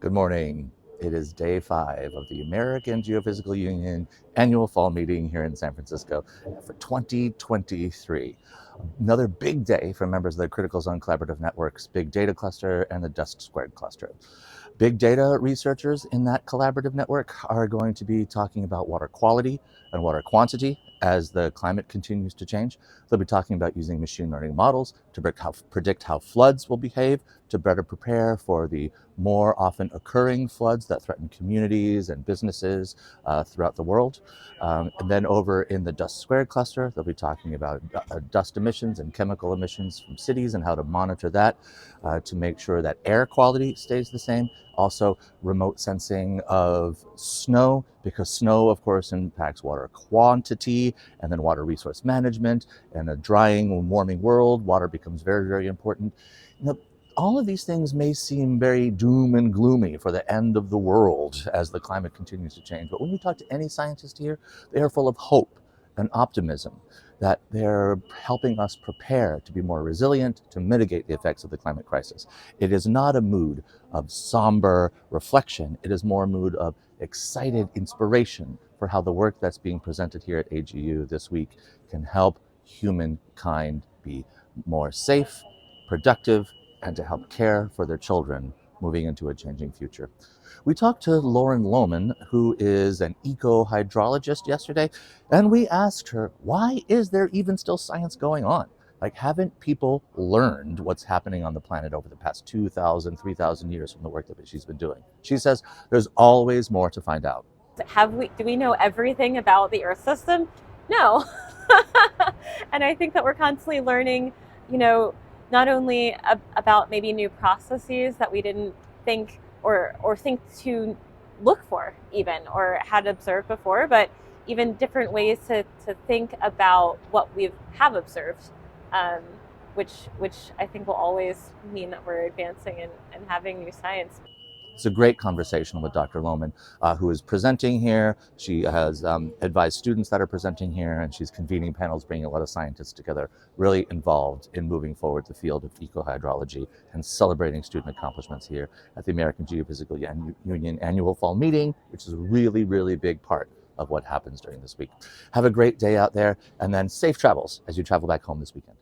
Good morning. It is day 5 of the American Geophysical Union annual fall meeting here in San Francisco for 2023. Another big day for members of the Critical Zone Collaborative Network's Big Data Cluster and the Dust Squared Cluster. Big data researchers in that collaborative network are going to be talking about water quality and water quantity as the climate continues to change. They'll be talking about using machine learning models to predict how floods will behave, to better prepare for the more often occurring floods that threaten communities and businesses throughout the world. And then over in the Dust Squared cluster, they'll be talking about dust emissions and chemical emissions from cities and how to monitor that to make sure that air quality stays the same. Also, remote sensing of snow, because snow, of course, impacts water quantity and then water resource management. In a drying and warming world, water becomes very, very important. All of these things may seem very doom and gloomy for the end of the world as the climate continues to change. But when you talk to any scientist here, they are full of hope and optimism that they're helping us prepare to be more resilient, to mitigate the effects of the climate crisis. It is not a mood of somber reflection. It is more a mood of excited inspiration for how the work that's being presented here at AGU this week can help humankind be more safe, productive, and to help care for their children moving into a changing future. We talked to Lauren Lohman, who is an eco-hydrologist yesterday, and we asked her, why is there even still science going on? Like, haven't people learned what's happening on the planet over the past 2,000, 3,000 years from the work that she's been doing? She says there's always more to find out. Do we know everything about the Earth system? No. And I think that we're constantly learning, not only about maybe new processes that we didn't think or think to look for even or had observed before, but even different ways to think about what we have observed, which I think will always mean that we're advancing and having new science. It's a great conversation with Dr. Lohman, who is presenting here. She has advised students that are presenting here, and she's convening panels, bringing a lot of scientists together, really involved in moving forward the field of eco-hydrology and celebrating student accomplishments here at the American Geophysical Union annual fall meeting, which is a really, really big part of what happens during this week. Have a great day out there, and then safe travels as you travel back home this weekend.